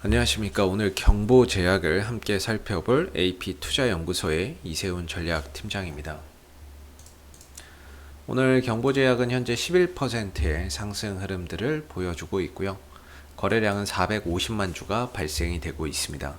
안녕하십니까. 오늘 경보제약을 함께 살펴볼 AP투자연구소의 이세훈 전략팀장입니다. 오늘 경보제약은 현재 11%의 상승 흐름들을 보여주고 있고요. 거래량은 450만 주가 발생이 되고 있습니다.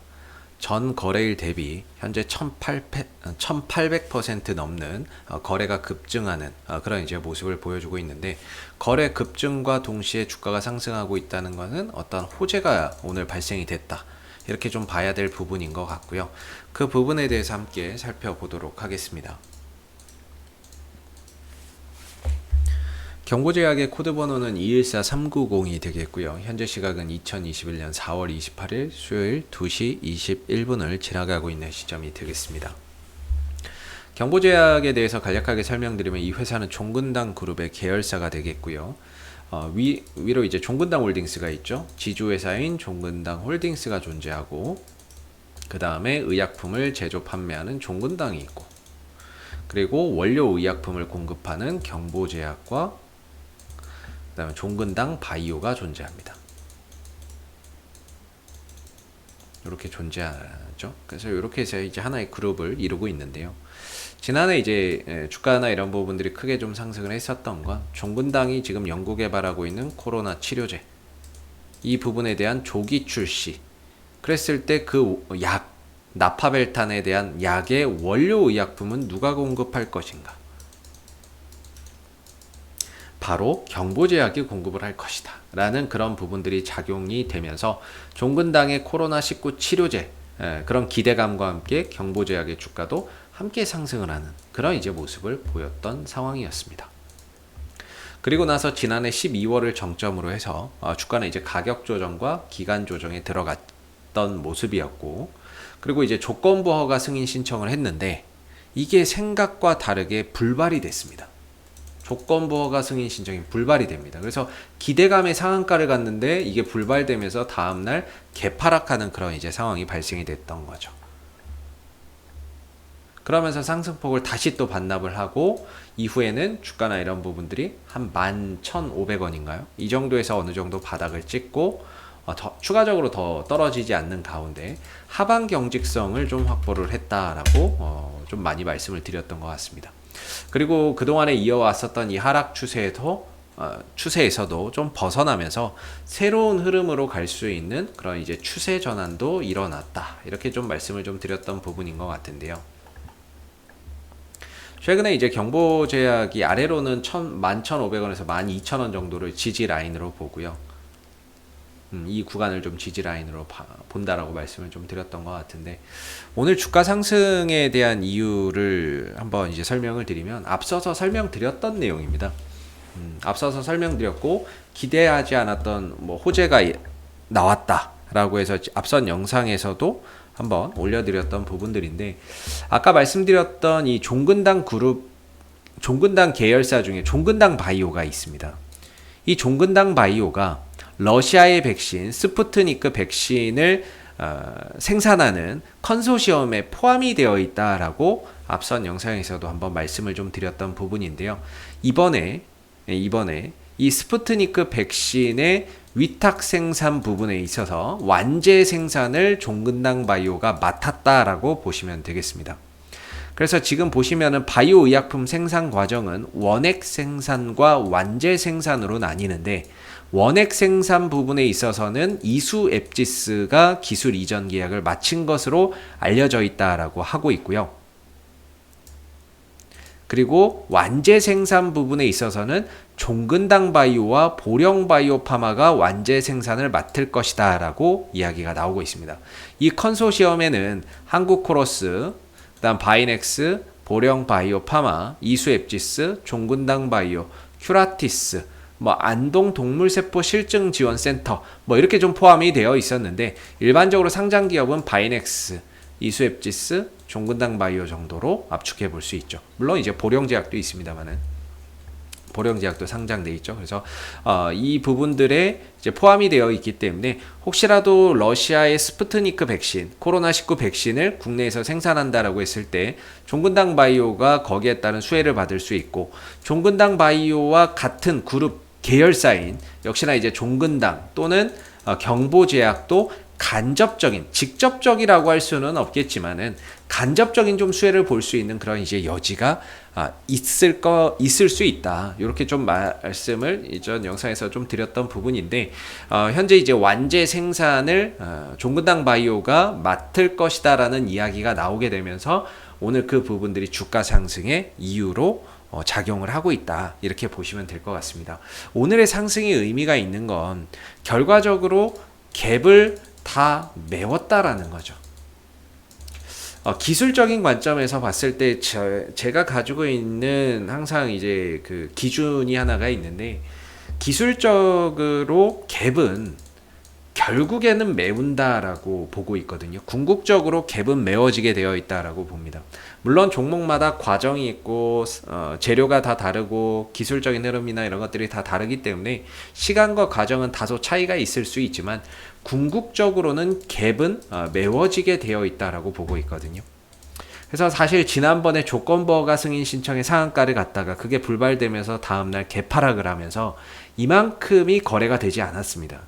전 거래일 대비 현재 1800% 넘는 거래가 급증하는 그런 이제 모습을 보여주고 있는데, 거래 급증과 동시에 주가가 상승하고 있다는 것은 어떤 호재가 오늘 발생이 됐다, 이렇게 좀 봐야 될 부분인 것 같고요. 그 부분에 대해서 함께 살펴보도록 하겠습니다. 경보제약의 코드번호는 214390이 되겠고요. 현재 시각은 2021년 4월 28일 수요일 2시 21분을 지나가고 있는 시점이 되겠습니다. 경보제약에 대해서 간략하게 설명드리면, 이 회사는 종근당 그룹의 계열사가 되겠고요. 위로 이제 종근당 홀딩스가 있죠. 지주회사인 종근당 홀딩스가 존재하고, 그 다음에 의약품을 제조 판매하는 종근당이 있고, 그리고 원료 의약품을 공급하는 경보제약과 그 다음에 종근당 바이오가 존재합니다. 이렇게 존재하죠. 그래서 이렇게 해서 이제 하나의 그룹을 이루고 있는데요. 지난해 이제 주가나 이런 부분들이 크게 좀 상승을 했었던 건, 종근당이 지금 연구 개발하고 있는 코로나 치료제, 이 부분에 대한 조기 출시, 그랬을 때 그 약, 나파벨탄에 대한 약의 원료 의약품은 누가 공급할 것인가? 바로 경보제약이 공급을 할 것이다 라는 그런 부분들이 작용이 되면서, 종근당의 코로나19 치료제, 그런 기대감과 함께 경보제약의 주가도 함께 상승을 하는 그런 이제 모습을 보였던 상황이었습니다. 그리고 나서 지난해 12월을 정점으로 해서 주가는 이제 가격 조정과 기간 조정에 들어갔던 모습이었고, 그리고 이제 조건부 허가 승인 신청을 했는데, 이게 생각과 다르게 불발이 됐습니다. 조건부 허가 승인 신청이 불발이 됩니다. 그래서 기대감의 상한가를 갔는데 이게 불발되면서 다음날 개파락하는 그런 이제 상황이 발생이 됐던 거죠. 그러면서 상승폭을 다시 또 반납을 하고, 이후에는 주가나 이런 부분들이 한 11,500원인가요? 이 정도에서 어느 정도 바닥을 찍고 추가적으로 더 떨어지지 않는 가운데 하방 경직성을 좀 확보를 했다라고 좀 많이 말씀을 드렸던 것 같습니다. 그리고 그동안에 이어왔었던 이 하락 추세에서도 좀 벗어나면서 새로운 흐름으로 갈 수 있는 그런 이제 추세 전환도 일어났다, 이렇게 좀 말씀을 좀 드렸던 부분인 것 같은데요. 최근에 이제 경보제약이 아래로는 11,500원에서 12,000원 정도를 지지 라인으로 보고요. 이 구간을 좀 지지 라인으로 본다라고 말씀을 좀 드렸던 것 같은데, 오늘 주가 상승에 대한 이유를 한번 이제 설명을 드리면, 앞서서 설명드렸던 내용입니다. 앞서서 설명드렸고, 기대하지 않았던 호재가 나왔다라고 해서 앞선 영상에서도 한번 올려드렸던 부분들인데, 아까 말씀드렸던 이 종근당 그룹, 종근당 계열사 중에 종근당 바이오가 있습니다. 이 종근당 바이오가 러시아의 백신 스푸트니크 백신을 생산하는 컨소시엄에 포함이 되어 있다라고 앞선 영상에서도 한번 말씀을 좀 드렸던 부분인데요. 이번에 이 스푸트니크 백신의 위탁 생산 부분에 있어서 완제 생산을 종근당 바이오가 맡았다라고 보시면 되겠습니다. 그래서 지금 보시면은 바이오 의약품 생산 과정은 원액 생산과 완제 생산으로 나뉘는데, 원액 생산 부분에 있어서는 이수 앱지스가 기술 이전 계약을 마친 것으로 알려져 있다라고 하고 있고요. 그리고 완제 생산 부분에 있어서는 종근당 바이오와 보령 바이오 파마가 완제 생산을 맡을 것이다 라고 이야기가 나오고 있습니다. 이 컨소시엄에는 한국 코러스, 그다음 바이넥스, 보령 바이오 파마, 이수 앱지스, 종근당 바이오, 큐라티스, 안동 동물세포 실증 지원 센터 이렇게 좀 포함이 되어 있었는데, 일반적으로 상장 기업은 바이넥스, 이수 앱지스, 종근당 바이오 정도로 압축해 볼 수 있죠. 물론 이제 보령제약도 있습니다만은, 보령제약도 상장돼 있죠. 그래서 이 부분들에 이제 포함이 되어 있기 때문에, 혹시라도 러시아의 스푸트니크 백신, 코로나19 백신을 국내에서 생산한다라고 했을 때 종근당 바이오가 거기에 따른 수혜를 받을 수 있고, 종근당 바이오와 같은 그룹 계열사인 역시나 이제 종근당 또는 경보제약도 간접적인, 직접적이라고 할 수는 없겠지만은 간접적인 좀 수혜를 볼 수 있는 그런 이제 여지가 있을 수 있다. 이렇게 좀 말씀을 이전 영상에서 좀 드렸던 부분인데, 현재 이제 완제 생산을 종근당 바이오가 맡을 것이다라는 이야기가 나오게 되면서 오늘 그 부분들이 주가 상승의 이유로 작용을 하고 있다. 이렇게 보시면 될 것 같습니다. 오늘의 상승의 의미가 있는 건 결과적으로 갭을 다 메웠다라는 거죠. 기술적인 관점에서 봤을 때 제가 가지고 있는 항상 이제 그 기준이 하나가 있는데, 기술적으로 갭은 결국에는 메운다라고 보고 있거든요. 궁극적으로 갭은 메워지게 되어 있다라고 봅니다. 물론 종목마다 과정이 있고 재료가 다 다르고 기술적인 흐름이나 이런 것들이 다 다르기 때문에 시간과 과정은 다소 차이가 있을 수 있지만 궁극적으로는 갭은 메워지게 되어 있다라고 보고 있거든요. 그래서 사실 지난번에 조건부허가 승인 신청에 상한가를 갔다가 그게 불발되면서 다음날 갭하락을 하면서 이만큼이 거래가 되지 않았습니다.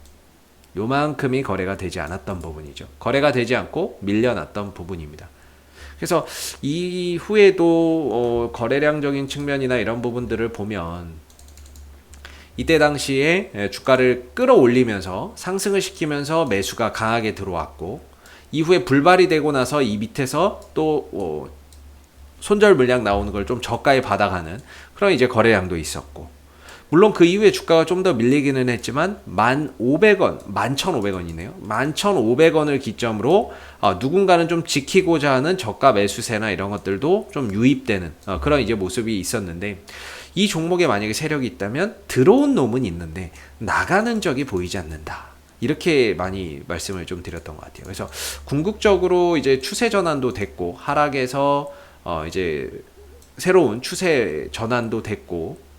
요만큼이 거래가 되지 않았던 부분이죠. 거래가 되지 않고 밀려났던 부분입니다. 그래서 이후에도 거래량적인 측면이나 이런 부분들을 보면 이때 당시에 주가를 끌어올리면서 상승을 시키면서 매수가 강하게 들어왔고, 이후에 불발이 되고 나서 이 밑에서 또 손절 물량 나오는 걸 좀 저가에 받아가는 그런 이제 거래량도 있었고, 물론 그 이후에 주가가 좀 더 밀리기는 했지만 1,500원, 11,500원이네요. 11,500원을 기점으로 누군가는 좀 지키고자 하는 저가 매수세나 이런 것들도 좀 유입되는 그런 이제 모습이 있었는데, 이 종목에 만약에 세력이 있다면 들어온 놈은 있는데 나가는 적이 보이지 않는다. 이렇게 많이 말씀을 좀 드렸던 것 같아요. 그래서 궁극적으로 이제 추세 전환도 됐고, 하락에서 이제 새로운 추세 전환도 됐고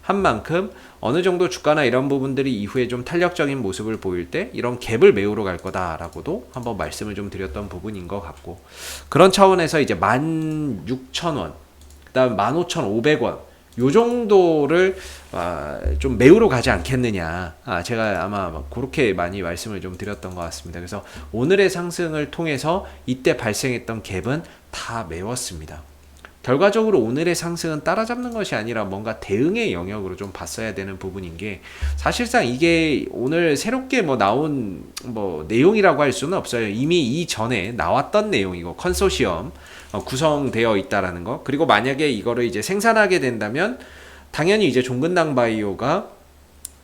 한 만큼 어느 정도 주가나 이런 부분들이 이후에 좀 탄력적인 모습을 보일 때 이런 갭을 메우러 갈 거다라고도 한번 말씀을 좀 드렸던 부분인 것 같고, 그런 차원에서 이제 16,000원, 그다음 15,500원 요 정도를 좀 메우러 가지 않겠느냐, 제가 아마 그렇게 많이 말씀을 좀 드렸던 것 같습니다. 그래서 오늘의 상승을 통해서 이때 발생했던 갭은 다 메웠습니다. 결과적으로 오늘의 상승은 따라잡는 것이 아니라 뭔가 대응의 영역으로 좀 봤어야 되는 부분인 게, 사실상 이게 오늘 새롭게 나온 내용이라고 할 수는 없어요. 이미 이전에 나왔던 내용이고 컨소시엄 구성되어 있다라는 거. 그리고 만약에 이거를 이제 생산하게 된다면 당연히 이제 종근당 바이오가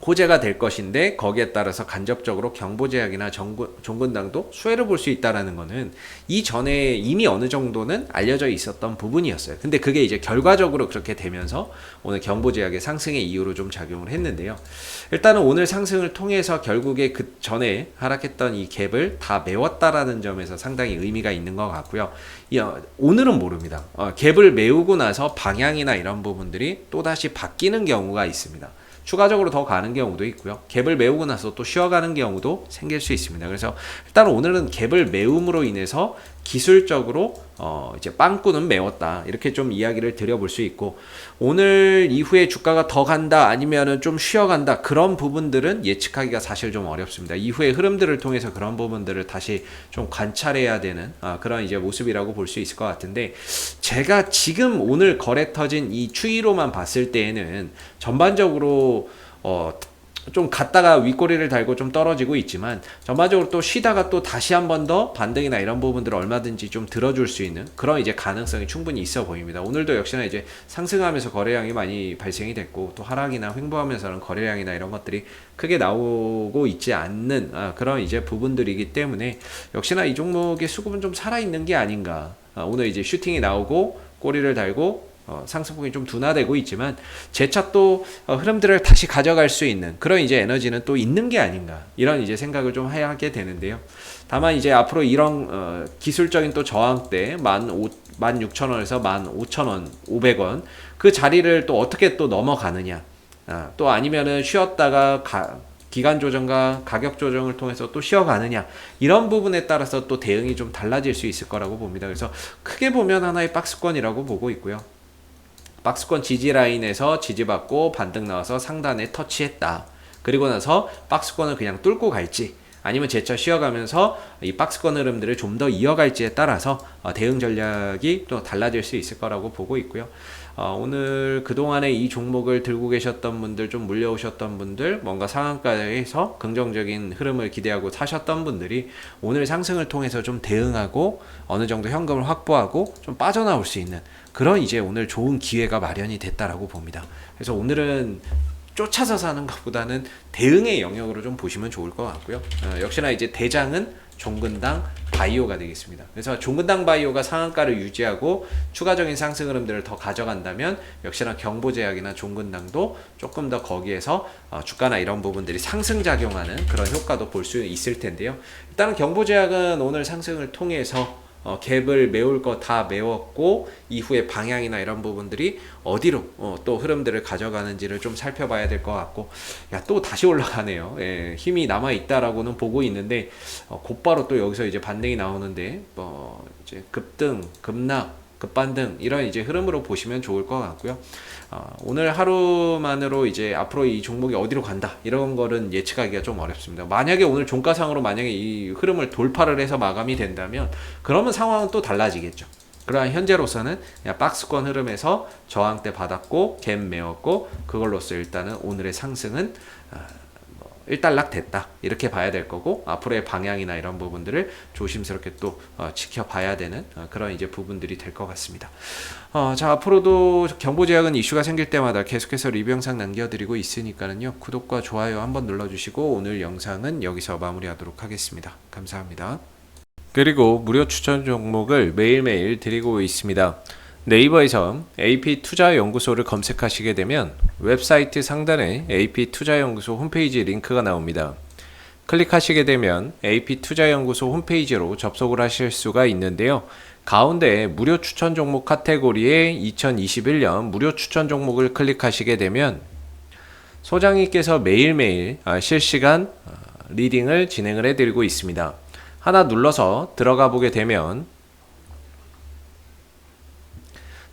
호재가 될 것인데, 거기에 따라서 간접적으로 경보제약이나 종근당도 수혜를 볼 수 있다라는 거는 이전에 이미 어느 정도는 알려져 있었던 부분이었어요. 근데 그게 이제 결과적으로 그렇게 되면서 오늘 경보제약의 상승의 이유로 좀 작용을 했는데요. 일단은 오늘 상승을 통해서 결국에 그 전에 하락했던 이 갭을 다 메웠다라는 점에서 상당히 의미가 있는 것 같고요. 오늘은 모릅니다. 갭을 메우고 나서 방향이나 이런 부분들이 또다시 바뀌는 경우가 있습니다. 추가적으로 더 가는 경우도 있고요. 갭을 메우고 나서 또 쉬어가는 경우도 생길 수 있습니다. 그래서 일단 오늘은 갭을 메움으로 인해서 기술적으로 이제 빵꾸는 메웠다, 이렇게 좀 이야기를 드려볼 수 있고, 오늘 이후에 주가가 더 간다 아니면은 좀 쉬어간다, 그런 부분들은 예측하기가 사실 좀 어렵습니다. 이후의 흐름들을 통해서 그런 부분들을 다시 좀 관찰해야 되는 그런 이제 모습이라고 볼 수 있을 것 같은데, 제가 지금 오늘 거래 터진 이 추이로만 봤을 때에는 전반적으로 좀 갔다가 윗꼬리를 달고 좀 떨어지고 있지만, 전반적으로 또 쉬다가 또 다시 한 번 더 반등이나 이런 부분들을 얼마든지 좀 들어줄 수 있는 그런 이제 가능성이 충분히 있어 보입니다. 오늘도 역시나 이제 상승하면서 거래량이 많이 발생이 됐고, 또 하락이나 횡보하면서는 거래량이나 이런 것들이 크게 나오고 있지 않는 그런 이제 부분들이기 때문에 역시나 이 종목의 수급은 좀 살아있는 게 아닌가. 오늘 이제 슈팅이 나오고 꼬리를 달고 상승폭이 좀 둔화되고 있지만 재차 또 흐름들을 다시 가져갈 수 있는 그런 이제 에너지는 또 있는 게 아닌가, 이런 이제 생각을 좀 하게 되는데요. 다만 이제 앞으로 이런 기술적인 또 저항대 16,000원에서 15,000원, 500원 그 자리를 또 어떻게 또 넘어가느냐, 또 아니면은 쉬었다가 기간 조정과 가격 조정을 통해서 또 쉬어가느냐, 이런 부분에 따라서 또 대응이 좀 달라질 수 있을 거라고 봅니다. 그래서 크게 보면 하나의 박스권이라고 보고 있고요. 박스권 지지 라인에서 지지받고 반등 나와서 상단에 터치했다. 그리고 나서 박스권을 그냥 뚫고 갈지, 아니면 제쳐 쉬어가면서 이 박스권 흐름들을 좀 더 이어갈지에 따라서 대응 전략이 또 달라질 수 있을 거라고 보고 있고요. 오늘 그동안에 이 종목을 들고 계셨던 분들, 좀 물려오셨던 분들, 뭔가 상한가에서 긍정적인 흐름을 기대하고 사셨던 분들이 오늘 상승을 통해서 좀 대응하고 어느 정도 현금을 확보하고 좀 빠져나올 수 있는 그런 이제 오늘 좋은 기회가 마련이 됐다라고 봅니다. 그래서 오늘은 쫓아서 사는 것보다는 대응의 영역으로 좀 보시면 좋을 것 같고요. 역시나 이제 대장은 종근당 바이오가 되겠습니다. 그래서 종근당 바이오가 상한가를 유지하고 추가적인 상승 흐름들을 더 가져간다면 역시나 경보제약이나 종근당도 조금 더 거기에서 주가나 이런 부분들이 상승작용하는 그런 효과도 볼 수 있을 텐데요. 일단은 경보제약은 오늘 상승을 통해서 갭을 메울 거 다 메웠고 이후에 방향이나 이런 부분들이 어디로 또 흐름들을 가져가는지를 좀 살펴봐야 될 것 같고, 야, 또 다시 올라가네요. 예, 힘이 남아 있다라고는 보고 있는데 곧바로 또 여기서 이제 반등이 나오는데 이제 급등, 급락, 급반등 이런 이제 흐름으로 보시면 좋을 것 같고요. 오늘 하루만으로 이제 앞으로 이 종목이 어디로 간다 이런 거는 예측하기가 좀 어렵습니다. 만약에 오늘 종가상으로 만약에 이 흐름을 돌파를 해서 마감이 된다면 그러면 상황은 또 달라지겠죠. 그러나 현재로서는 그냥 박스권 흐름에서 저항대 받았고 갭 메웠고 그걸로써 일단은 오늘의 상승은 일단락 됐다 이렇게 봐야 될 거고, 앞으로의 방향이나 이런 부분들을 조심스럽게 또 지켜봐야 되는 그런 이제 부분들이 될 것 같습니다. 자, 앞으로도 경보제약은 이슈가 생길 때마다 계속해서 리뷰 영상 남겨드리고 있으니까는요, 구독과 좋아요 한번 눌러주시고 오늘 영상은 여기서 마무리하도록 하겠습니다. 감사합니다. 그리고 무료 추천 종목을 매일매일 드리고 있습니다. 네이버에서 AP투자연구소를 검색하시게 되면 웹사이트 상단에 AP투자연구소 홈페이지 링크가 나옵니다. 클릭하시게 되면 AP투자연구소 홈페이지로 접속을 하실 수가 있는데요. 가운데 무료 추천 종목 카테고리에 2021년 무료 추천 종목을 클릭하시게 되면 소장님께서 매일매일 실시간 리딩을 진행을 해드리고 있습니다. 하나 눌러서 들어가 보게 되면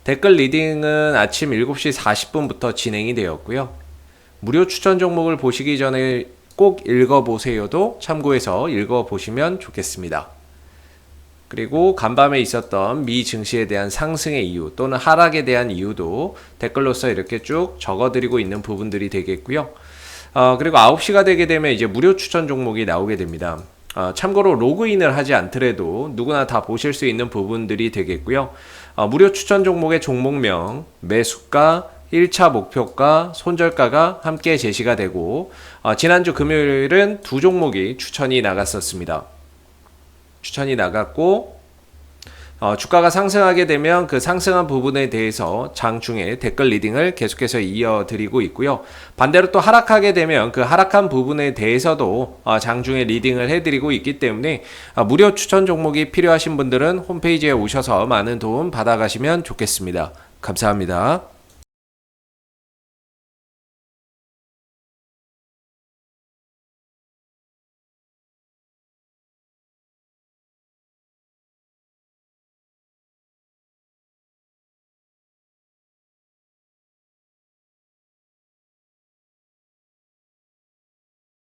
댓글 리딩은 아침 7시 40분부터 진행이 되었고요. 무료 추천 종목을 보시기 전에 꼭 읽어보세요도 참고해서 읽어보시면 좋겠습니다. 그리고 간밤에 있었던 미 증시에 대한 상승의 이유 또는 하락에 대한 이유도 댓글로서 이렇게 쭉 적어드리고 있는 부분들이 되겠고요. 그리고 9시가 되게 되면 이제 무료 추천 종목이 나오게 됩니다. 참고로 로그인을 하지 않더라도 누구나 다 보실 수 있는 부분들이 되겠고요. 무료 추천 종목의 종목명, 매수가, 1차 목표가, 손절가가 함께 제시가 되고, 지난주 금요일은 두 종목이 추천이 나갔었습니다. 추천이 나갔고, 주가가 상승하게 되면 그 상승한 부분에 대해서 장중에 댓글 리딩을 계속해서 이어드리고 있고요. 반대로 또 하락하게 되면 그 하락한 부분에 대해서도 장중에 리딩을 해드리고 있기 때문에 무료 추천 종목이 필요하신 분들은 홈페이지에 오셔서 많은 도움 받아가시면 좋겠습니다. 감사합니다.